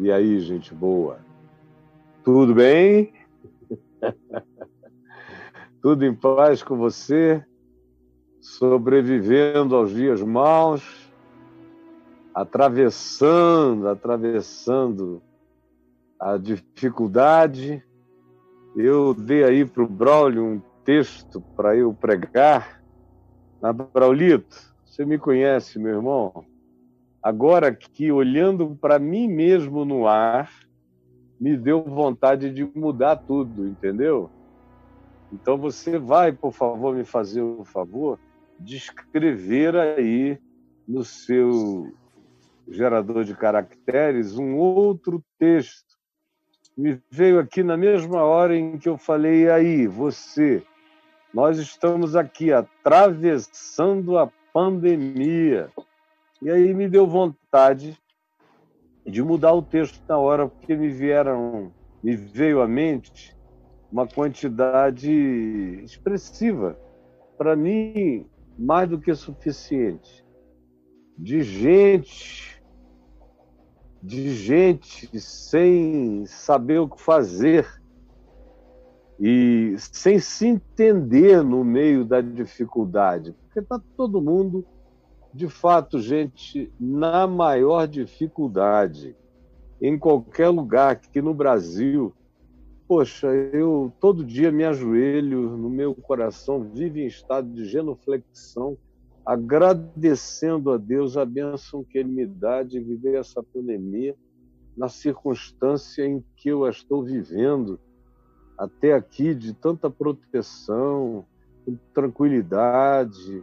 E aí, gente boa? Tudo bem? Tudo em paz com você? Sobrevivendo aos dias maus, atravessando a dificuldade. Eu dei aí para o Braulio um texto para eu pregar. Braulito, você me conhece, meu irmão? Agora aqui, olhando para mim mesmo no ar, me deu vontade de mudar tudo, entendeu? Então você vai, por favor, me fazer o favor de escrever aí no seu gerador de caracteres um outro texto. Me veio aqui na mesma hora em que eu falei, aí, você, nós estamos aqui atravessando a pandemia. E aí me deu vontade de mudar o texto na hora, porque me veio à mente uma quantidade expressiva, para mim, mais do que suficiente, de gente sem saber o que fazer e sem se entender no meio da dificuldade, porque está todo mundo, de fato, gente, na maior dificuldade, em qualquer lugar, aqui no Brasil. Poxa, eu todo dia me ajoelho, no meu coração vive em estado de genuflexão, agradecendo a Deus a bênção que Ele me dá de viver essa pandemia na circunstância em que eu a estou vivendo, até aqui, de tanta proteção, com tranquilidade,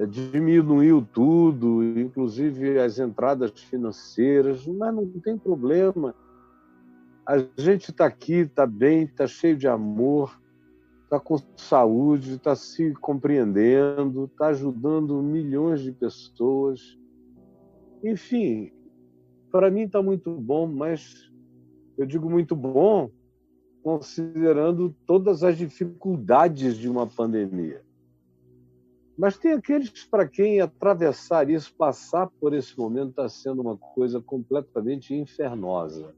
diminuiu tudo, inclusive as entradas financeiras, mas não tem problema. A gente está aqui, está bem, está cheio de amor, está com saúde, está se compreendendo, está ajudando milhões de pessoas. Enfim, para mim está muito bom, mas eu digo muito bom considerando todas as dificuldades de uma pandemia. Mas tem aqueles para quem atravessar isso, passar por esse momento, está sendo uma coisa completamente infernosa.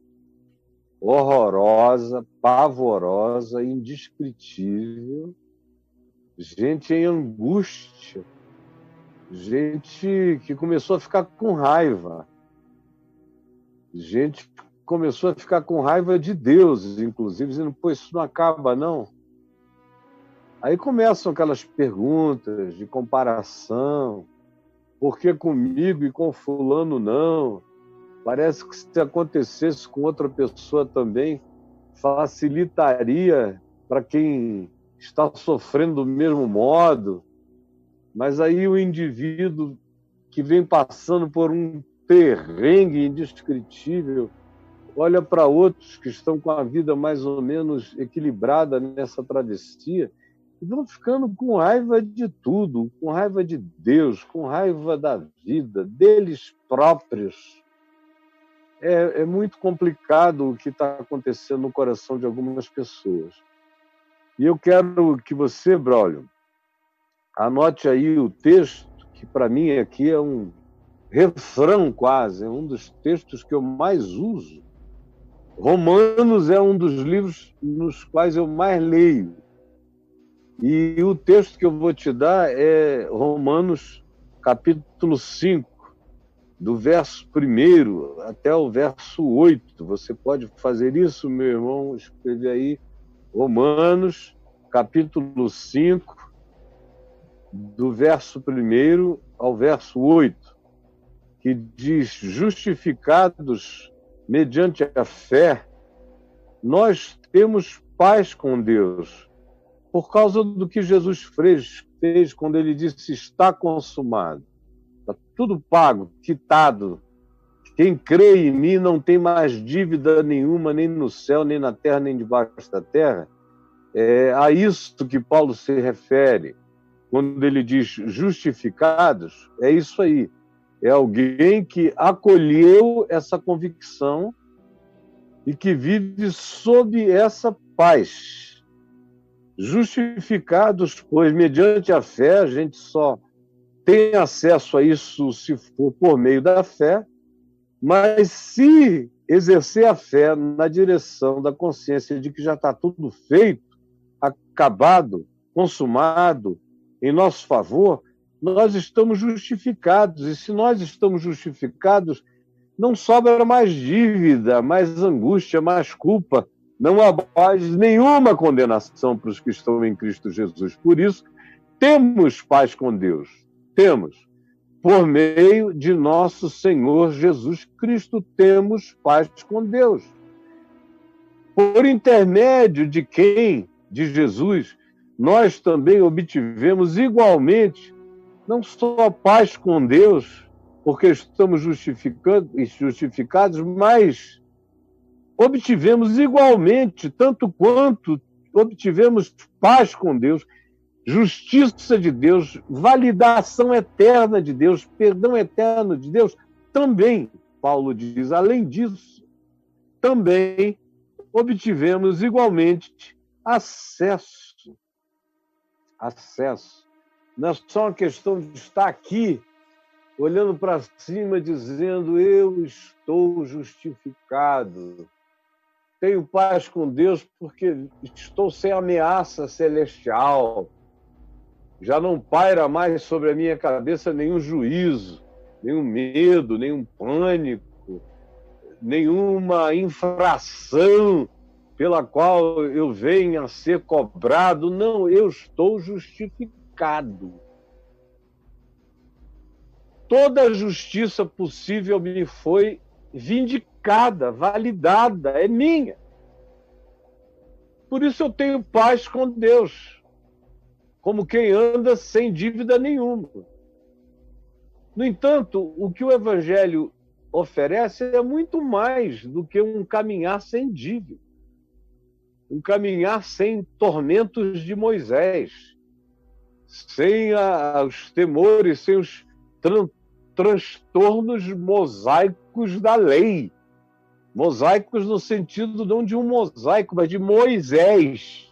Horrorosa, pavorosa, indescritível, gente em angústia, gente que começou a ficar com raiva, gente que começou a ficar com raiva de Deus, inclusive, dizendo, pô, isso não acaba, não. Aí começam aquelas perguntas de comparação, por que comigo e com fulano não? Parece que se acontecesse com outra pessoa também, facilitaria para quem está sofrendo do mesmo modo. Mas aí o indivíduo que vem passando por um perrengue indescritível olha para outros que estão com a vida mais ou menos equilibrada nessa travessia e vão ficando com raiva de tudo, com raiva de Deus, com raiva da vida, deles próprios. É muito complicado o que está acontecendo no coração de algumas pessoas. E eu quero que você, Braulio, anote aí o texto, que para mim aqui é um refrão quase, é um dos textos que eu mais uso. Romanos é um dos livros nos quais eu mais leio. E o texto que eu vou te dar é Romanos, capítulo 5. Do verso 1 até o verso 8. Você pode fazer isso, meu irmão? Escreve aí Romanos, capítulo 5, do verso 1 ao verso 8, que diz, justificados mediante a fé, nós temos paz com Deus, por causa do que Jesus fez quando ele disse, está consumado. Está tudo pago, quitado. Quem crê em mim não tem mais dívida nenhuma, nem no céu, nem na terra, nem debaixo da terra. É a isso que Paulo se refere. Quando ele diz justificados, é isso aí. É alguém que acolheu essa convicção e que vive sob essa paz. Justificados, pois, mediante a fé, a gente só tem acesso a isso se for por meio da fé, mas se exercer a fé na direção da consciência de que já está tudo feito, acabado, consumado, em nosso favor, nós estamos justificados. E se nós estamos justificados, não sobra mais dívida, mais angústia, mais culpa. Não há mais nenhuma condenação para os que estão em Cristo Jesus. Por isso, temos paz com Deus. Temos. Por meio de nosso Senhor Jesus Cristo, temos paz com Deus. Por intermédio de quem? De Jesus, nós também obtivemos igualmente, não só paz com Deus, porque estamos justificados, mas obtivemos igualmente, tanto quanto obtivemos paz com Deus, justiça de Deus, validação eterna de Deus, perdão eterno de Deus, também, Paulo diz, além disso, também obtivemos igualmente acesso. Acesso. Não é só uma questão de estar aqui, olhando para cima, dizendo, eu estou justificado. Tenho paz com Deus porque estou sem ameaça celestial. Já não paira mais sobre a minha cabeça nenhum juízo, nenhum medo, nenhum pânico, nenhuma infração pela qual eu venha a ser cobrado. Não, eu estou justificado. Toda a justiça possível me foi vindicada, validada, é minha. Por isso eu tenho paz com Deus, como quem anda sem dívida nenhuma. No entanto, o que o Evangelho oferece é muito mais do que um caminhar sem dívida, um caminhar sem tormentos de Moisés, sem os temores, sem os transtornos mosaicos da lei. Mosaicos no sentido não de um mosaico, mas de Moisés.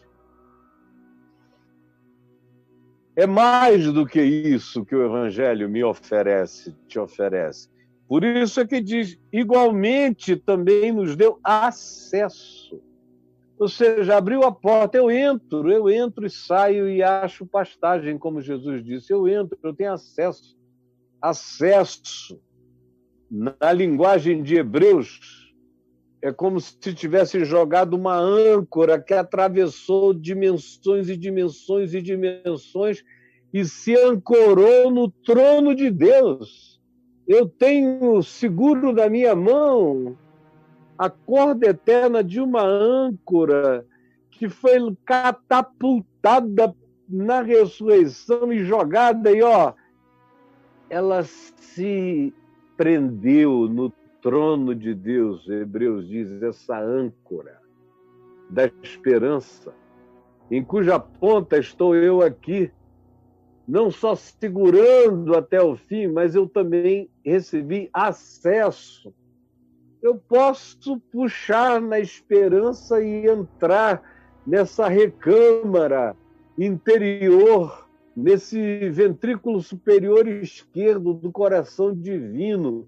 É mais do que isso que o Evangelho me oferece, te oferece. Por isso é que diz, igualmente também nos deu acesso. Ou seja, abriu a porta, eu entro e saio e acho pastagem, como Jesus disse. Eu entro, eu tenho acesso. Acesso. Na linguagem de Hebreus, é como se tivesse jogado uma âncora que atravessou dimensões e dimensões e dimensões e se ancorou no trono de Deus. Eu tenho seguro na minha mão a corda eterna de uma âncora que foi catapultada na ressurreição e jogada, e ela se prendeu no trono de Deus. Hebreus diz, essa âncora da esperança, em cuja ponta estou eu aqui, não só segurando até o fim, mas eu também recebi acesso. Eu posso puxar na esperança e entrar nessa recâmara interior, nesse ventrículo superior esquerdo do coração divino,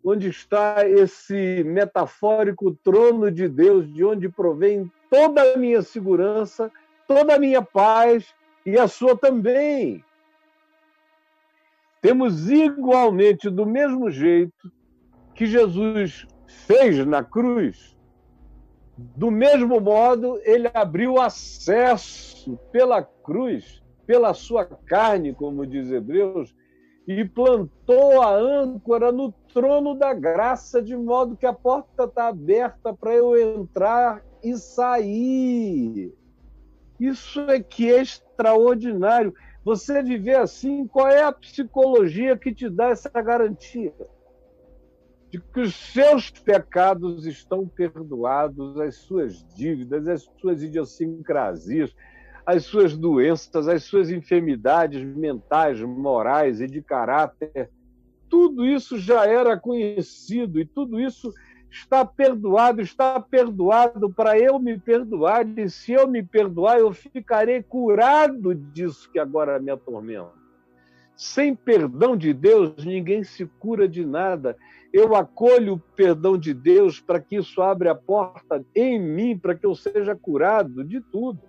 onde está esse metafórico trono de Deus, de onde provém toda a minha segurança, toda a minha paz e a sua também. Temos igualmente, do mesmo jeito que Jesus fez na cruz, do mesmo modo, ele abriu acesso pela cruz, pela sua carne, como diz Hebreus, e plantou a âncora no trono da graça, de modo que a porta está aberta para eu entrar e sair. Isso é que é extraordinário. Você viver assim, qual é a psicologia que te dá essa garantia? De que os seus pecados estão perdoados, as suas dívidas, as suas idiosincrasias, as suas doenças, as suas enfermidades mentais, morais e de caráter. Tudo isso já era conhecido e tudo isso está perdoado para eu me perdoar, e se eu me perdoar, eu ficarei curado disso que agora me atormenta. Sem perdão de Deus, ninguém se cura de nada. eu acolho o perdão de Deus para que isso abra a porta em mim, para que eu seja curado de tudo.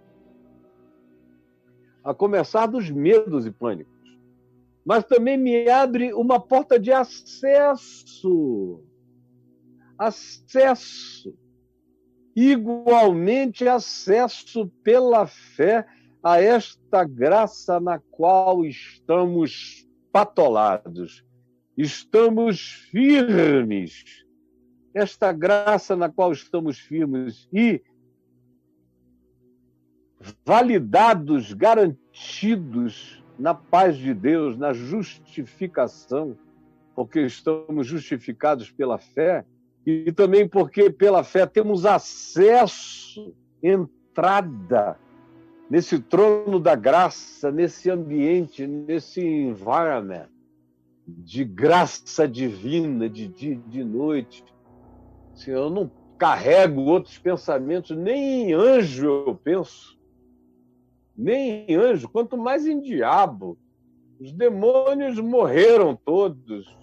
A começar dos medos e pânicos. Mas também me abre uma porta de acesso. Acesso. Igualmente acesso pela fé a esta graça na qual estamos patolados. Estamos firmes. Esta graça na qual estamos firmes e validados, garantidos na paz de Deus, na justificação, porque estamos justificados pela fé, e também porque pela fé temos acesso, entrada nesse trono da graça, nesse ambiente, nesse environment de graça divina, de dia e de noite. Assim, eu não carrego outros pensamentos, nem em anjo eu penso, nem em anjo, quanto mais em diabo. Os demônios morreram todos.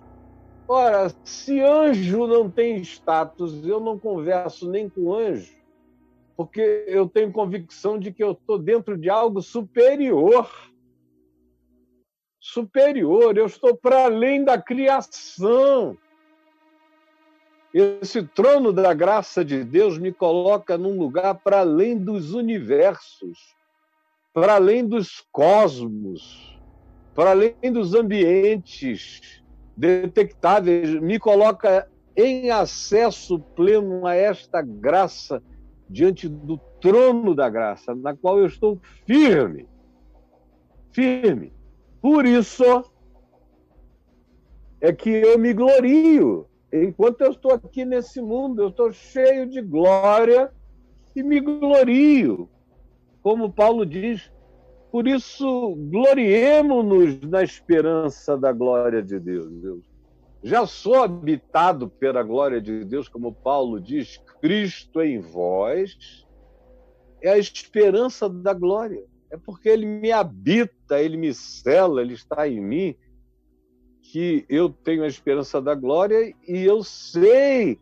Ora, se anjo não tem status, eu não converso nem com anjo, porque eu tenho convicção de que eu estou dentro de algo superior. Superior, eu estou para além da criação. Esse trono da graça de Deus me coloca num lugar para além dos universos, para além dos cosmos, para além dos ambientes detectáveis, me coloca em acesso pleno a esta graça diante do trono da graça, na qual eu estou firme. Firme. Por isso é que eu me glorio. Enquanto eu estou aqui nesse mundo, eu estou cheio de glória e me glorio. Como Paulo diz, por isso gloriemo-nos na esperança da glória de Deus. Já sou habitado pela glória de Deus, como Paulo diz, Cristo em vós é a esperança da glória. É porque ele me habita, ele me cela, ele está em mim, que eu tenho a esperança da glória e eu sei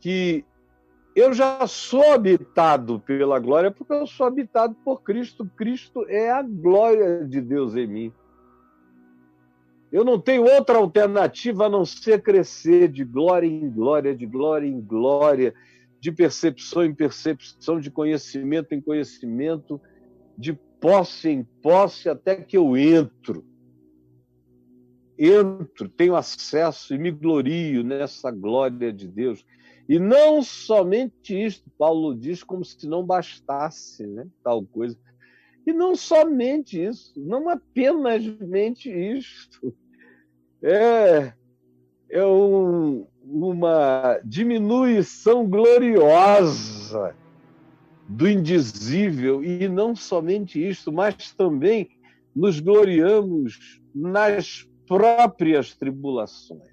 que eu já sou habitado pela glória porque eu sou habitado por Cristo. Cristo é a glória de Deus em mim. Eu não tenho outra alternativa a não ser crescer de glória em glória, de glória em glória, de percepção em percepção, de conhecimento em conhecimento, de posse em posse, até que eu entro, tenho acesso e me glorio nessa glória de Deus. E não somente isto, Paulo diz como se não bastasse, né, tal coisa. E não somente isso, não apenas isto. É uma diminuição gloriosa do indizível. E não somente isto, mas também nos gloriamos nas próprias tribulações.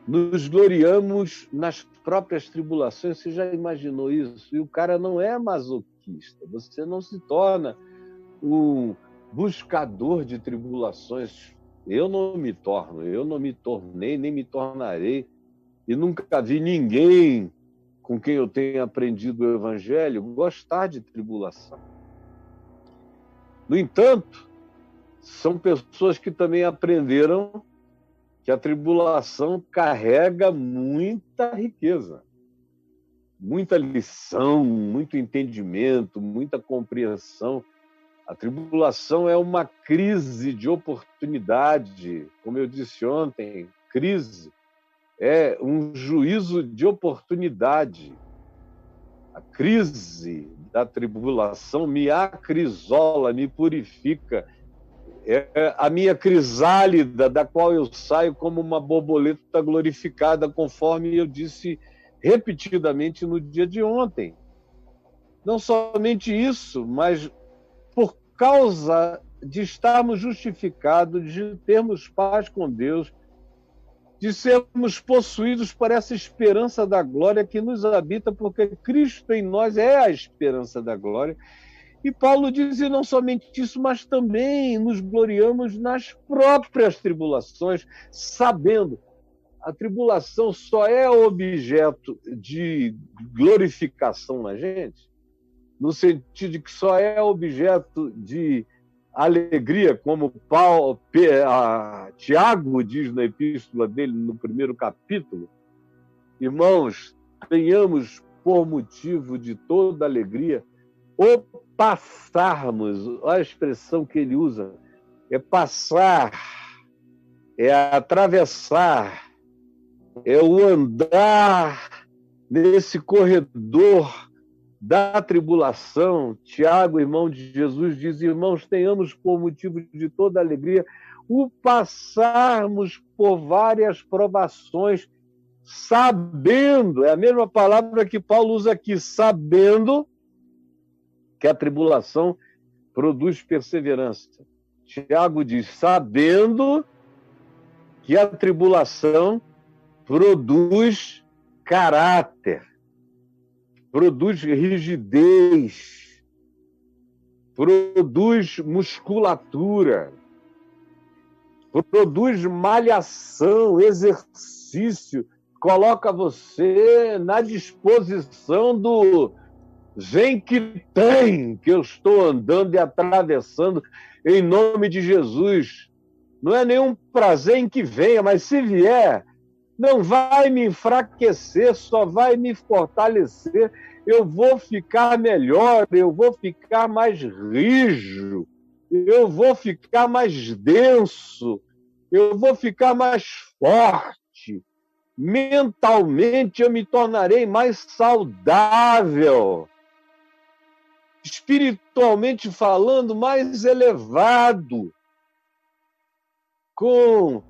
Nos gloriamos nas próprias tribulações. Você já imaginou isso? E o cara não é masoquista. Você não se torna um buscador de tribulações. Eu não me tornei, nem me tornarei. E nunca vi ninguém com quem eu tenha aprendido o Evangelho gostar de tribulação. No entanto, são pessoas que também aprenderam que a tribulação carrega muita riqueza, muita lição, muito entendimento, muita compreensão. A tribulação é uma crise de oportunidade, como eu disse ontem, crise é um juízo de oportunidade. A crise da tribulação me acrisola, me purifica. É a minha crisálida, da qual eu saio como uma borboleta glorificada, conforme eu disse repetidamente no dia de ontem. Não somente isso, mas por causa de estarmos justificados, de termos paz com Deus, de sermos possuídos por essa esperança da glória que nos habita, porque Cristo em nós é a esperança da glória. E Paulo diz, e não somente isso, mas também nos gloriamos nas próprias tribulações, sabendo a tribulação só é objeto de glorificação na gente, no sentido de que só é objeto de alegria, como Tiago diz na epístola dele, no primeiro capítulo. Irmãos, tenhamos por motivo de toda alegria o passarmos, olha a expressão que ele usa, é passar, é atravessar, é o andar nesse corredor da tribulação. Tiago, irmão de Jesus, diz, irmãos, tenhamos por motivo de toda alegria o passarmos por várias provações, sabendo, é a mesma palavra que Paulo usa aqui, sabendo que a tribulação produz perseverança. Tiago diz, sabendo que a tribulação produz caráter, produz rigidez, produz musculatura, produz malhação, exercício, coloca você na disposição do vem que tem, que eu estou andando e atravessando em nome de Jesus. Não é nenhum prazer em que venha, mas se vier, não vai me enfraquecer, só vai me fortalecer. Eu vou ficar melhor, eu vou ficar mais rijo, eu vou ficar mais denso, eu vou ficar mais forte. Mentalmente eu me tornarei mais saudável. Espiritualmente falando, mais elevado, com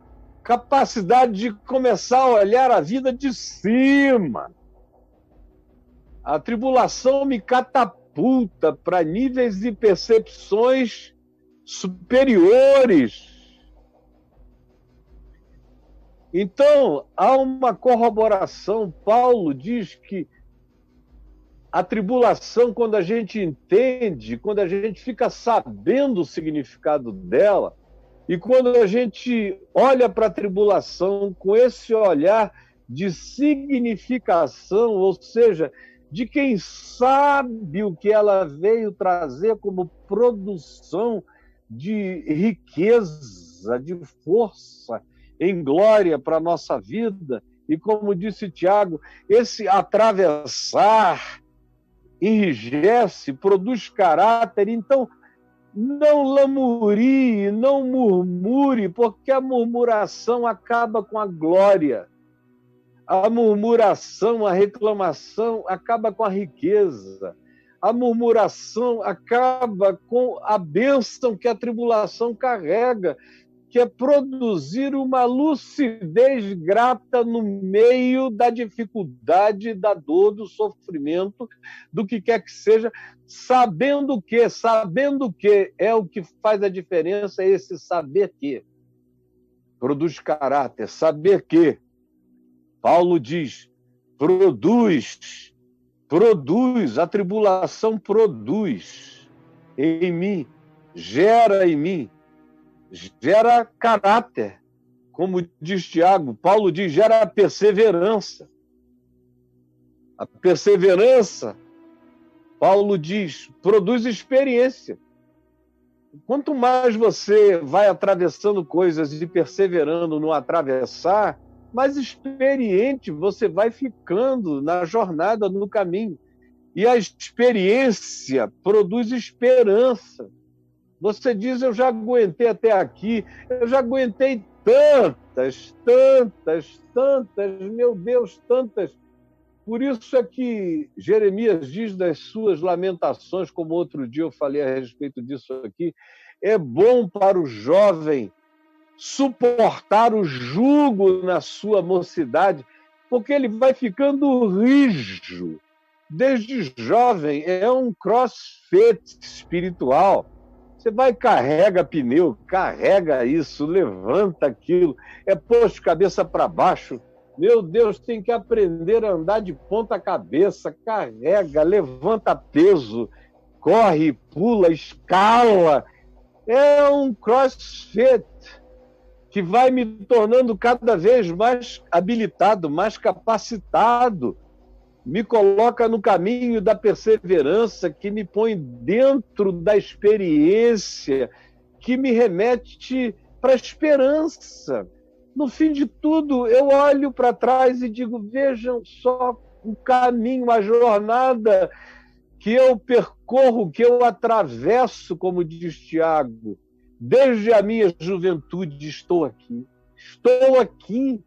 capacidade de começar a olhar a vida de cima. A tribulação me catapulta para níveis de percepções superiores. Então, há uma corroboração. Paulo diz que a tribulação, quando a gente entende, quando a gente fica sabendo o significado dela, e quando a gente olha para a tribulação com esse olhar de significação, ou seja, de quem sabe o que ela veio trazer como produção de riqueza, de força, em glória para a nossa vida, e como disse Tiago, esse atravessar enrijece, produz caráter. Então, não lamurie, não murmure, porque a murmuração acaba com a glória. A murmuração, a reclamação acaba com a riqueza. A murmuração acaba com a bênção que a tribulação carrega, que é produzir uma lucidez grata no meio da dificuldade, da dor, do sofrimento, do que quer que seja, sabendo que é o que faz a diferença, é esse saber que produz caráter, saber que, Paulo diz, produz, a tribulação produz em mim, gera em mim, gera caráter, como diz Tiago. Paulo diz, gera perseverança. A perseverança, Paulo diz, produz experiência. Quanto mais você vai atravessando coisas e perseverando no atravessar, mais experiente você vai ficando na jornada, no caminho. E a experiência produz esperança. Você diz, eu já aguentei até aqui, eu já aguentei tantas, meu Deus, tantas. Por isso é que Jeremias diz das suas lamentações, como outro dia eu falei a respeito disso aqui, é bom para o jovem suportar o jugo na sua mocidade, porque ele vai ficando rijo. Desde jovem, é um crossfit espiritual. Você vai, carrega pneu, carrega isso, levanta aquilo, é posto cabeça para baixo. Meu Deus, tem que aprender a andar de ponta cabeça, carrega, levanta peso. corre, pula, escala. É um crossfit que vai me tornando cada vez mais habilitado, mais capacitado, me coloca no caminho da perseverança, que me põe dentro da experiência, que me remete para a esperança. No fim de tudo, eu olho para trás e digo, vejam só o caminho, a jornada que eu percorro, que eu atravesso, como diz Tiago. Desde a minha juventude estou aqui. Estou aqui.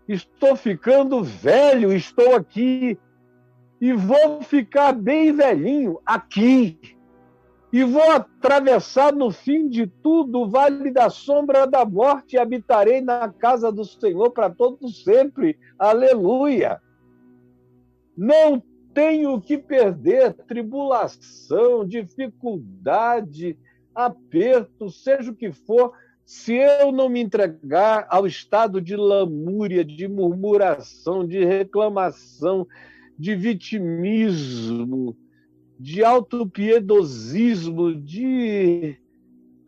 Estou ficando velho, estou aqui. E vou ficar bem velhinho aqui. E vou atravessar no fim de tudo o vale da sombra da morte e habitarei na casa do Senhor para todo sempre. Aleluia! Não tenho que perder, tribulação, dificuldade, aperto, seja o que for, se eu não me entregar ao estado de lamúria, de murmuração, de reclamação, de vitimismo, de autopiedosismo, de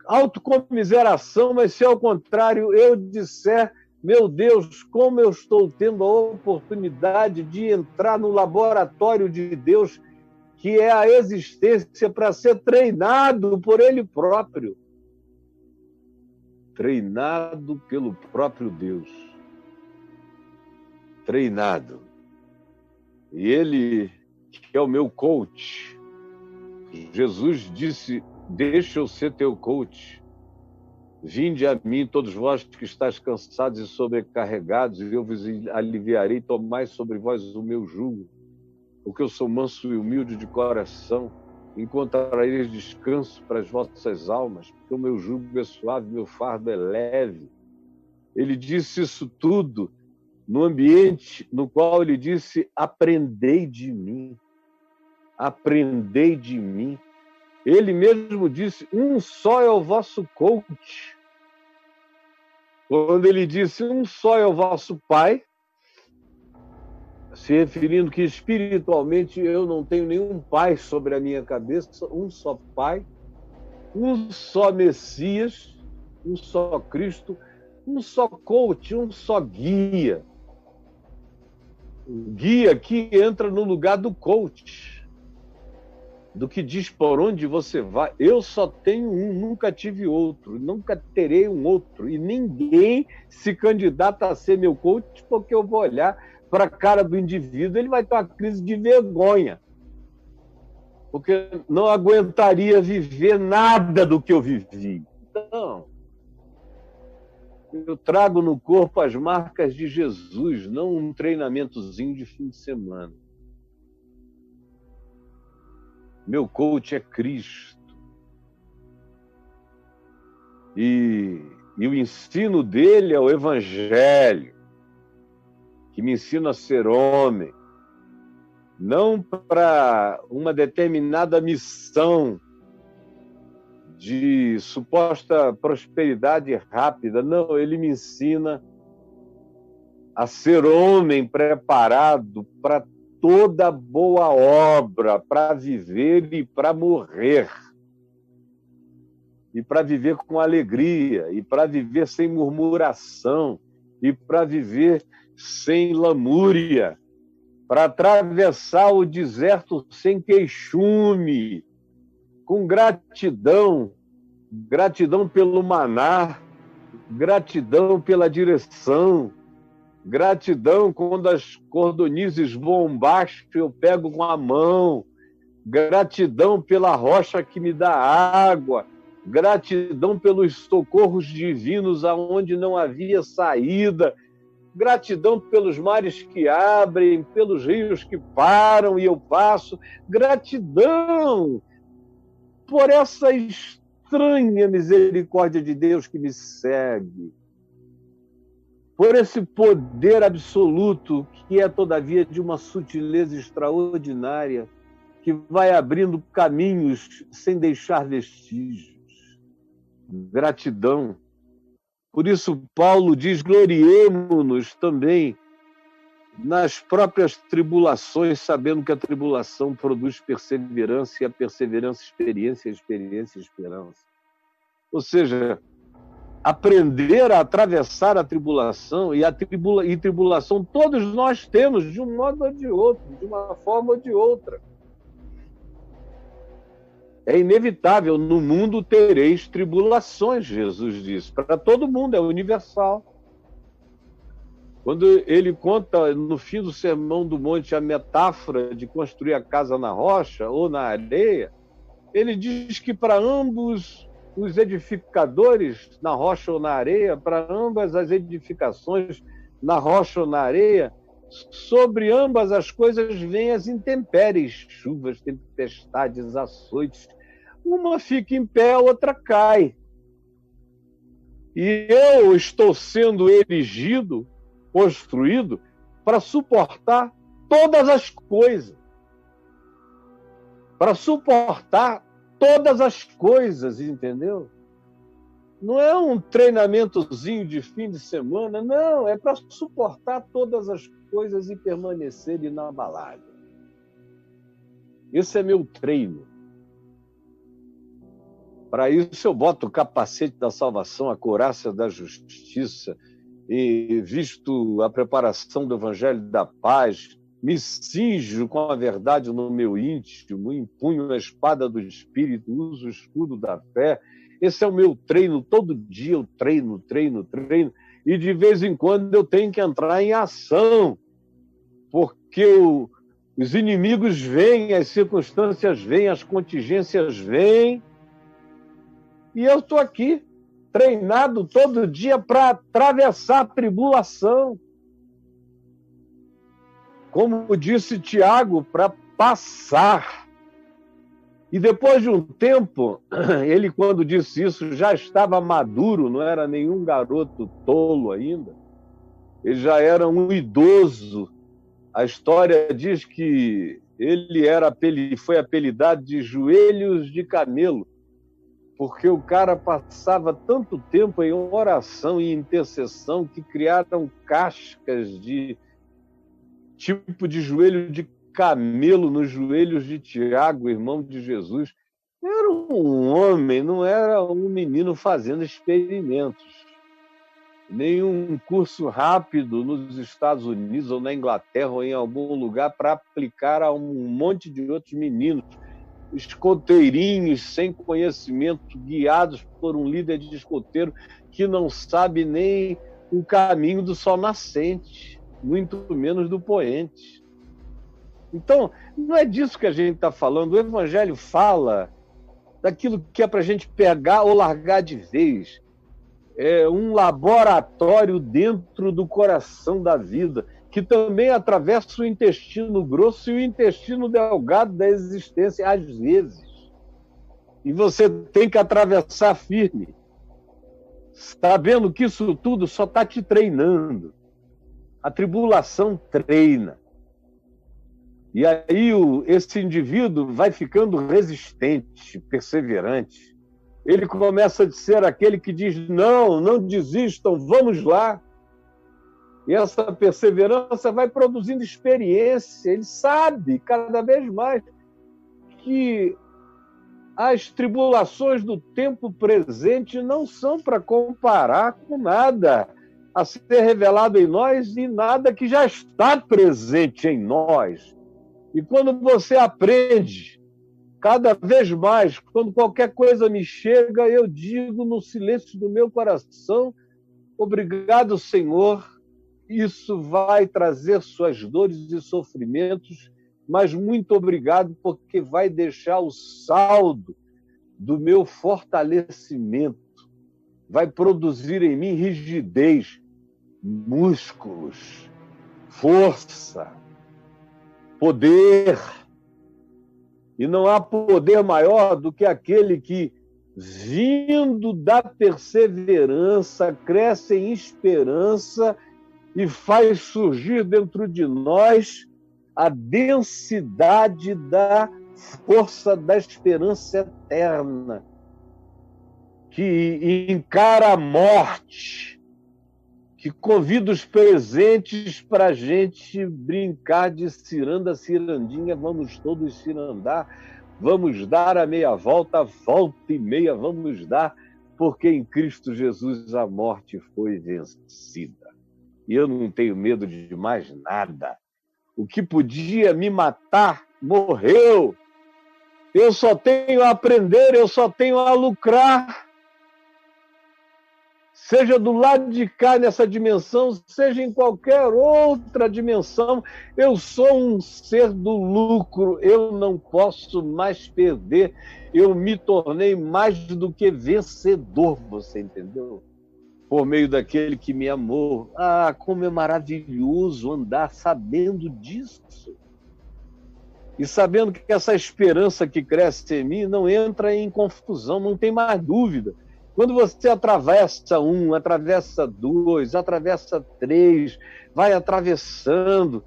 autocomiseração, mas se ao contrário eu disser, meu Deus, como eu estou tendo a oportunidade de entrar no laboratório de Deus, que é a existência, para ser treinado por Ele próprio. Treinado pelo próprio Deus. Treinado. E Ele, que é o meu coach, Jesus disse, deixa eu ser teu coach. Vinde a mim, todos vós que estáis cansados e sobrecarregados, e eu vos aliviarei, tomai sobre vós o meu jugo, porque eu sou manso e humilde de coração, encontrareis descanso para as vossas almas, porque o meu jugo é suave, meu fardo é leve. Ele disse isso tudo no ambiente no qual ele disse, aprendei de mim. Aprendei de mim. Ele mesmo disse, um só é o vosso coach. Quando ele disse, um só é o vosso pai, se referindo que espiritualmente eu não tenho nenhum pai sobre a minha cabeça, um só pai, um só Messias, um só Cristo, um só coach, um só guia. O guia que entra no lugar do coach, do que diz por onde você vai. Eu só tenho um, nunca tive outro, nunca terei um outro, e ninguém se candidata a ser meu coach, porque eu vou olhar para a cara do indivíduo, ele vai ter uma crise de vergonha, porque não aguentaria viver nada do que eu vivi. Então, eu trago no corpo as marcas de Jesus, não um treinamentozinho de fim de semana. Meu coach é Cristo. E o ensino dele é o Evangelho, que me ensina a ser homem, não para uma determinada missão de suposta prosperidade rápida. Não, ele me ensina a ser homem preparado para toda boa obra, para viver e para morrer. E para viver com alegria, e para viver sem murmuração, e para viver sem lamúria, para atravessar o deserto sem queixume, com gratidão, gratidão pelo maná, gratidão pela direção, gratidão quando as cordonizes voam baixo, eu pego com a mão, gratidão pela rocha que me dá água, gratidão pelos socorros divinos aonde não havia saída, gratidão pelos mares que abrem, pelos rios que param e eu passo, gratidão por essa estranha misericórdia de Deus que me segue, por esse poder absoluto que é, todavia, de uma sutileza extraordinária, que vai abrindo caminhos sem deixar vestígios. Gratidão. Por isso, Paulo diz, gloriemo-nos também nas próprias tribulações, sabendo que a tribulação produz perseverança, e a perseverança, experiência, a experiência, esperança. Ou seja, aprender a atravessar a tribulação, e tribulação todos nós temos, de um modo ou de outro, de uma forma ou de outra. É inevitável, no mundo tereis tribulações, Jesus disse. Para todo mundo, é universal. Quando ele conta, no fim do Sermão do Monte, a metáfora de construir a casa na rocha ou na areia, ele diz que para ambos os edificadores, na rocha ou na areia, para ambas as edificações, na rocha ou na areia, sobre ambas as coisas vêm as intempéries, chuvas, tempestades, açoites. Uma fica em pé, a outra cai. E eu estou sendo erigido, construído, para suportar todas as coisas. Para suportar todas as coisas, entendeu? Não é um treinamentozinho de fim de semana, não, é para suportar todas as coisas e permanecer inabalável. Esse é meu treino. Para isso eu boto o capacete da salvação, a couraça da justiça, e visto a preparação do Evangelho da Paz, me cinjo com a verdade no meu íntimo, empunho a espada do Espírito, uso o escudo da fé. Esse é o meu treino, todo dia eu treino, e de vez em quando eu tenho que entrar em ação, porque os inimigos vêm, as circunstâncias vêm, as contingências vêm, e eu estou aqui, treinado todo dia para atravessar a tribulação. Como disse Tiago, para passar. E depois de um tempo, ele, quando disse isso, já estava maduro, não era nenhum garoto tolo ainda. Ele já era um idoso. A história diz que ele foi apelidado de joelhos de camelo, porque o cara passava tanto tempo em oração e intercessão que criaram cascas de tipo de joelho de camelo nos joelhos de Tiago, irmão de Jesus. Era um homem, não era um menino fazendo experimentos. Nenhum curso rápido nos Estados Unidos ou na Inglaterra ou em algum lugar para aplicar a um monte de outros meninos, escoteirinhos sem conhecimento, guiados por um líder de escoteiro que não sabe nem o caminho do sol nascente, muito menos do poente. Então, não é disso que a gente está falando. O Evangelho fala daquilo que é para a gente pegar ou largar de vez. É um laboratório dentro do coração da vida, que também atravessa o intestino grosso e o intestino delgado da existência, às vezes. E você tem que atravessar firme, sabendo que isso tudo só está te treinando. A tribulação treina. E aí esse indivíduo vai ficando resistente, perseverante. Ele começa a ser aquele que diz, não desistam, vamos lá. E essa perseverança vai produzindo experiência. Ele sabe cada vez mais que as tribulações do tempo presente não são para comparar com nada a ser revelado em nós e nada que já está presente em nós. E quando você aprende, cada vez mais, quando qualquer coisa me chega, eu digo no silêncio do meu coração, obrigado, Senhor, isso vai trazer suas dores e sofrimentos, mas muito obrigado, porque vai deixar o saldo do meu fortalecimento, vai produzir em mim rigidez, músculos, força, poder. E não há poder maior do que aquele que, vindo da perseverança, cresce em esperança e faz surgir dentro de nós a densidade da força da esperança eterna, que encara a morte, que convida os presentes para a gente brincar de ciranda, cirandinha, vamos todos cirandar, vamos dar a meia volta, volta e meia vamos dar, porque em Cristo Jesus a morte foi vencida. E eu não tenho medo de mais nada. O que podia me matar, morreu. Eu só tenho a aprender, eu só tenho a lucrar. Seja do lado de cá nessa dimensão, seja em qualquer outra dimensão, eu sou um ser do lucro, eu não posso mais perder, eu me tornei mais do que vencedor, você entendeu? Por meio daquele que me amou. Ah, como é maravilhoso andar sabendo disso. E sabendo que essa esperança que cresce em mim não entra em confusão, não tem mais dúvida. Quando você atravessa 1, atravessa 2, atravessa 3, vai atravessando,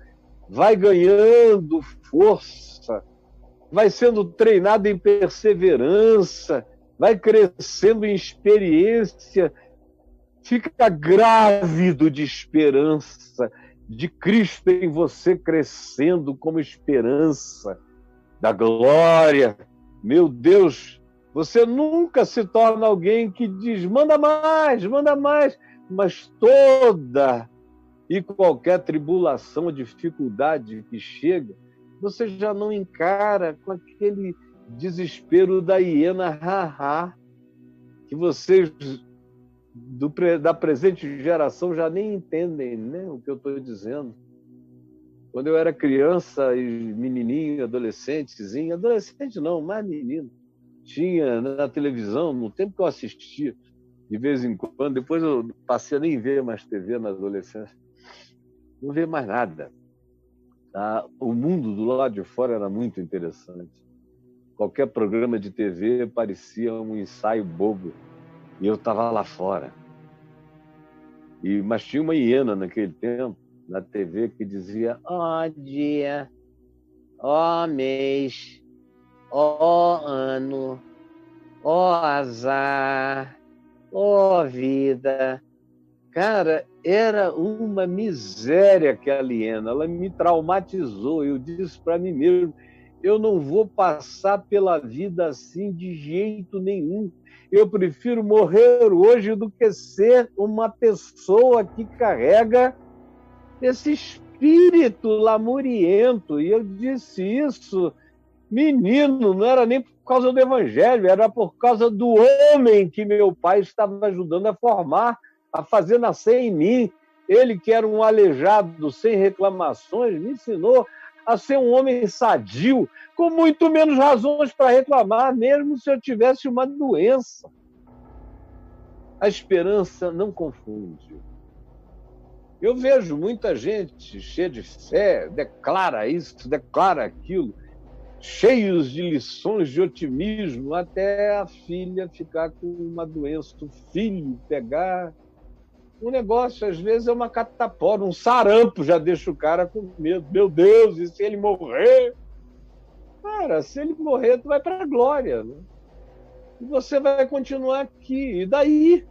vai ganhando força, vai sendo treinado em perseverança, vai crescendo em experiência, fica grávido de esperança, de Cristo em você crescendo como esperança da glória. Meu Deus, você nunca se torna alguém que diz, manda mais, mas toda e qualquer tribulação ou dificuldade que chega, você já não encara com aquele desespero da hiena ha-ha, que vocês da presente geração já nem entendem, né, o que eu estou dizendo. Quando eu era criança e menininho, adolescente não, mais menino, tinha na televisão, no tempo que eu assistia, de vez em quando, depois eu passei a nem ver mais TV na adolescência, não via mais nada. Tá? O mundo do lado de fora era muito interessante. Qualquer programa de TV parecia um ensaio bobo, e eu estava lá fora. Mas tinha uma hiena naquele tempo, na TV, que dizia, ó dia, ó mês, ó ano, ó azar, ó vida. Cara, era uma miséria aquela hiena, ela me traumatizou. Eu disse para mim mesmo, eu não vou passar pela vida assim de jeito nenhum. Eu prefiro morrer hoje do que ser uma pessoa que carrega esse espírito lamuriento. E eu disse isso, menino, não era nem por causa do evangelho, era por causa do homem que meu pai estava ajudando a formar, a fazer nascer em mim. Ele, que era um aleijado sem reclamações, me ensinou a ser um homem sadio, com muito menos razões para reclamar, mesmo se eu tivesse uma doença. A esperança não confunde. Eu vejo muita gente cheia de fé, declara isso, declara aquilo, cheios de lições de otimismo, até a filha ficar com uma doença, o filho pegar. O negócio, às vezes, é uma catapora, um sarampo já deixa o cara com medo. Meu Deus, e se ele morrer? Cara, se ele morrer, tu vai para a glória, né? E você vai continuar aqui. E daí?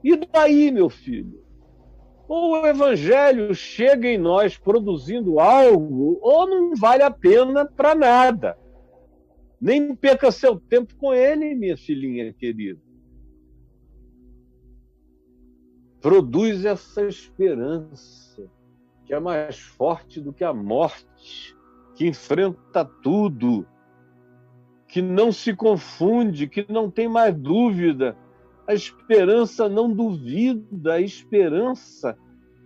E daí, meu filho? Ou o evangelho chega em nós produzindo algo, ou não vale a pena para nada. Nem perca seu tempo com ele, minha filhinha querida. Produz essa esperança, que é mais forte do que a morte, que enfrenta tudo, que não se confunde, que não tem mais dúvida. A esperança não duvida, a esperança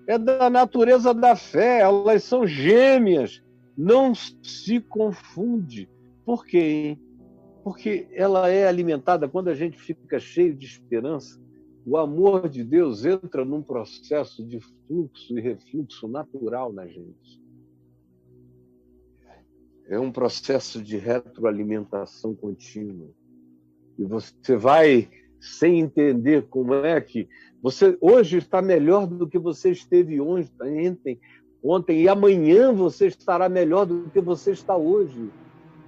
é da natureza da fé, elas são gêmeas, não se confunde. Por quê? Porque ela é alimentada, quando a gente fica cheio de esperança, o amor de Deus entra num processo de fluxo e refluxo natural na gente. É um processo de retroalimentação contínua. E você vai, sem entender como é que... Você hoje está melhor do que você esteve ontem, e amanhã você estará melhor do que você está hoje.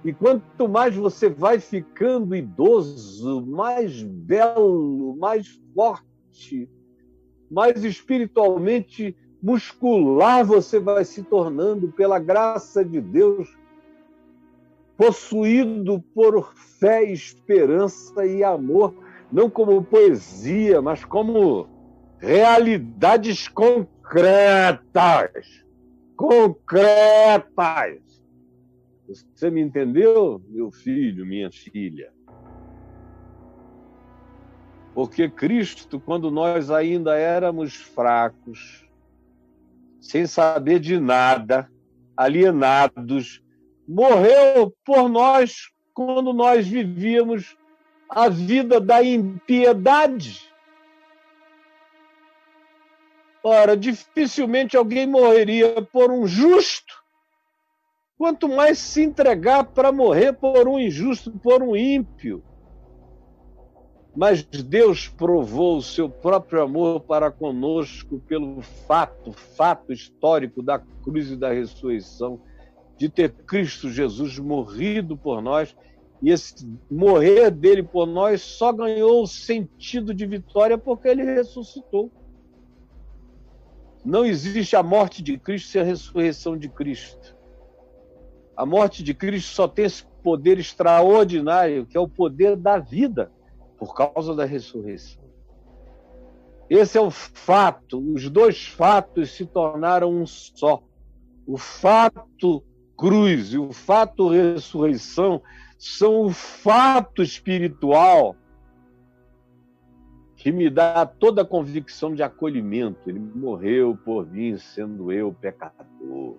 E quanto mais você vai ficando idoso, mais belo, mais forte, mais espiritualmente muscular você vai se tornando pela graça de Deus, possuído por fé, esperança e amor, não como poesia, mas como realidades concretas. Concretas. Você me entendeu, meu filho, minha filha? Porque Cristo, quando nós ainda éramos fracos, sem saber de nada, alienados, morreu por nós quando nós vivíamos a vida da impiedade. Ora, dificilmente alguém morreria por um justo, quanto mais se entregar para morrer por um injusto, por um ímpio. Mas Deus provou o seu próprio amor para conosco pelo fato histórico da cruz e da ressurreição, de ter Cristo Jesus morrido por nós, e esse morrer dele por nós só ganhou o sentido de vitória porque ele ressuscitou. Não existe a morte de Cristo sem a ressurreição de Cristo. A morte de Cristo só tem esse poder extraordinário, que é o poder da vida, por causa da ressurreição. Esse é o fato. Os dois fatos se tornaram um só. O fato cruz e o fato ressurreição são o fato espiritual que me dá toda a convicção de acolhimento. Ele morreu por mim, sendo eu pecador.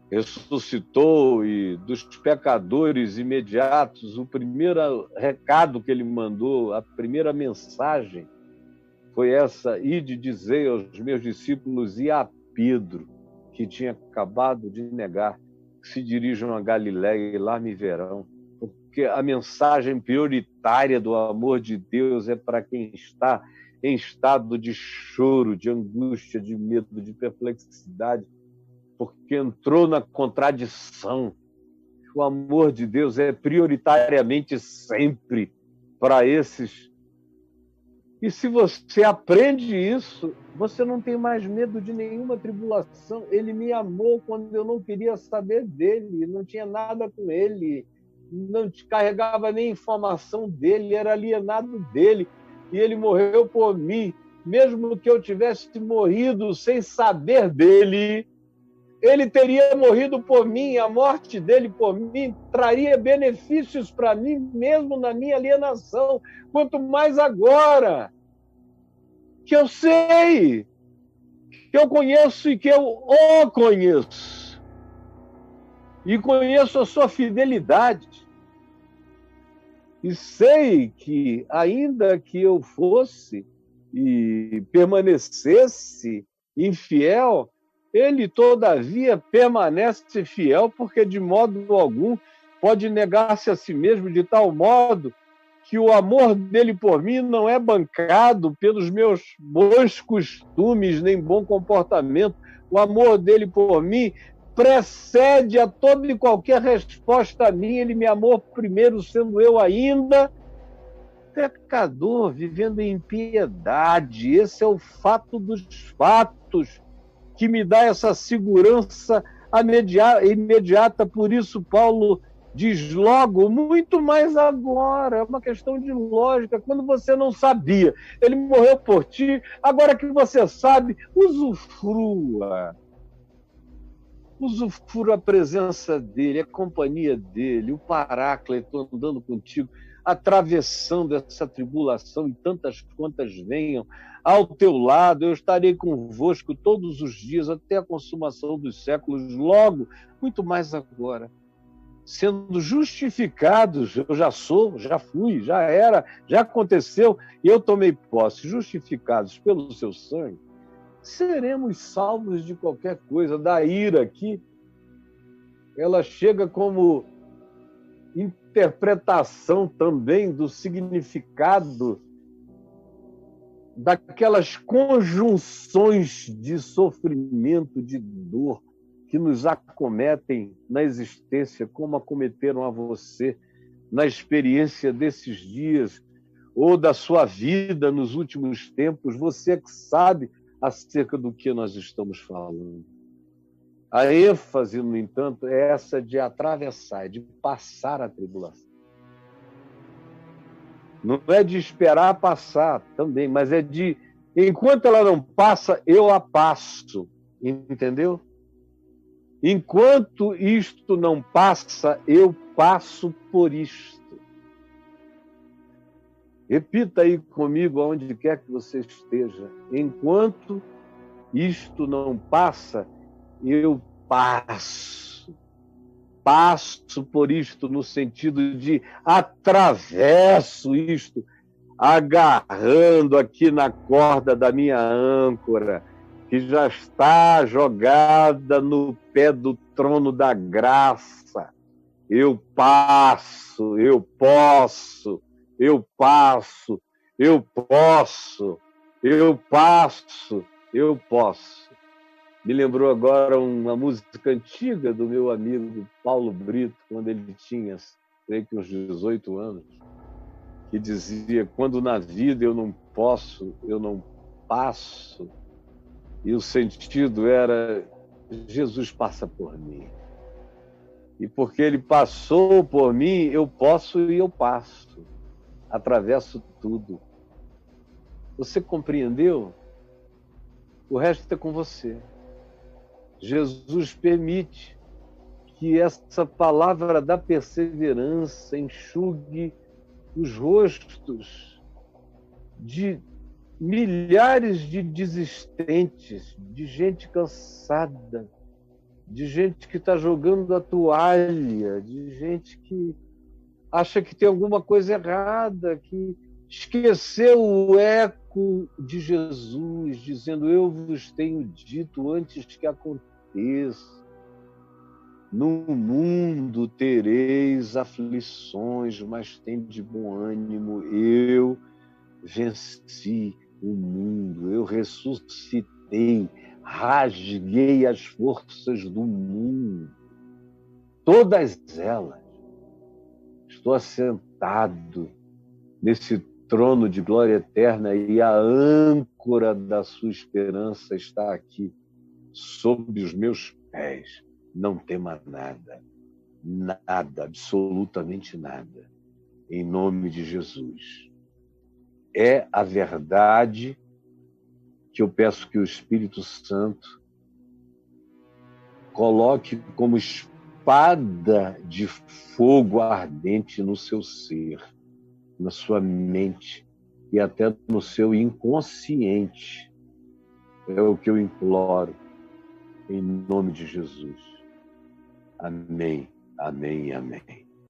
Ressuscitou, e dos pecadores imediatos, o primeiro recado que ele mandou, a primeira mensagem foi essa: ide dizer aos meus discípulos e a Pedro, que tinha acabado de negar, que se dirijam a Galiléia e lá me verão. Porque a mensagem prioritária do amor de Deus é para quem está em estado de choro, de angústia, de medo, de perplexidade, porque entrou na contradição. O amor de Deus é prioritariamente sempre para esses. E se você aprende isso, você não tem mais medo de nenhuma tribulação. Ele me amou quando eu não queria saber dele, não tinha nada com ele, não carregava nem informação dele, era alienado dele, e ele morreu por mim. Mesmo que eu tivesse morrido sem saber dele, ele teria morrido por mim. A morte dele por mim traria benefícios para mim, mesmo na minha alienação. Quanto mais agora que eu sei, que eu conheço e que eu o conheço. E conheço a sua fidelidade. E sei que, ainda que eu fosse e permanecesse infiel, ele, todavia, permanece fiel, porque de modo algum pode negar-se a si mesmo, de tal modo que o amor dele por mim não é bancado pelos meus bons costumes nem bom comportamento. O amor dele por mim precede a toda e qualquer resposta minha. Ele me amou primeiro, sendo eu ainda pecador, vivendo em impiedade. Esse é o fato dos fatos, que me dá essa segurança imediata. Por isso, Paulo diz logo, muito mais agora. É uma questão de lógica. Quando você não sabia, ele morreu por ti. Agora que você sabe, usufrua. Usufrua a presença dele, a companhia dele, o Paráclito andando contigo, atravessando essa tribulação, e tantas quantas venham ao teu lado. Eu estarei convosco todos os dias até a consumação dos séculos. Logo, muito mais agora, sendo justificados, eu já sou, já fui, já era, já aconteceu, e eu tomei posse, justificados pelo seu sangue, seremos salvos de qualquer coisa. Da ira aqui, ela chega como interpretação também do significado daquelas conjunções de sofrimento, de dor, que nos acometem na existência, como acometeram a você na experiência desses dias, ou da sua vida nos últimos tempos, você é que sabe acerca do que nós estamos falando. A ênfase, no entanto, é essa de atravessar, de passar a tribulação. Não é de esperar passar também, mas é de, enquanto ela não passa, eu a passo. Entendeu? Enquanto isto não passa, eu passo por isto. Repita aí comigo, aonde quer que você esteja. Enquanto isto não passa, eu passo. Passo por isto no sentido de atravesso isto, agarrando aqui na corda da minha âncora, que já está jogada no pé do trono da graça. Eu passo, eu posso, eu passo, eu posso, eu passo, eu posso. Me lembrou agora uma música antiga do meu amigo Paulo Brito, quando ele tinha, creio que uns 18 anos, que dizia: quando na vida eu não posso, eu não passo. E o sentido era: Jesus passa por mim. E porque ele passou por mim, eu posso e eu passo. Atravesso tudo. Você compreendeu? O resto é com você. Jesus permite que essa palavra da perseverança enxugue os rostos de milhares de desistentes, de gente cansada, de gente que está jogando a toalha, de gente que acha que tem alguma coisa errada, que esqueceu o eco de Jesus, dizendo: eu vos tenho dito antes que aconteça. No mundo tereis aflições, mas tende bom ânimo. Eu venci o mundo, eu ressuscitei, rasguei as forças do mundo, todas elas. Estou assentado nesse trono de glória eterna e a âncora da sua esperança está aqui, sob os meus pés. Não tema nada, nada, absolutamente nada, em nome de Jesus. É a verdade que eu peço que o Espírito Santo coloque como espada de fogo ardente no seu ser, na sua mente e até no seu inconsciente. É o que eu imploro, em nome de Jesus. Amém, amém e amém.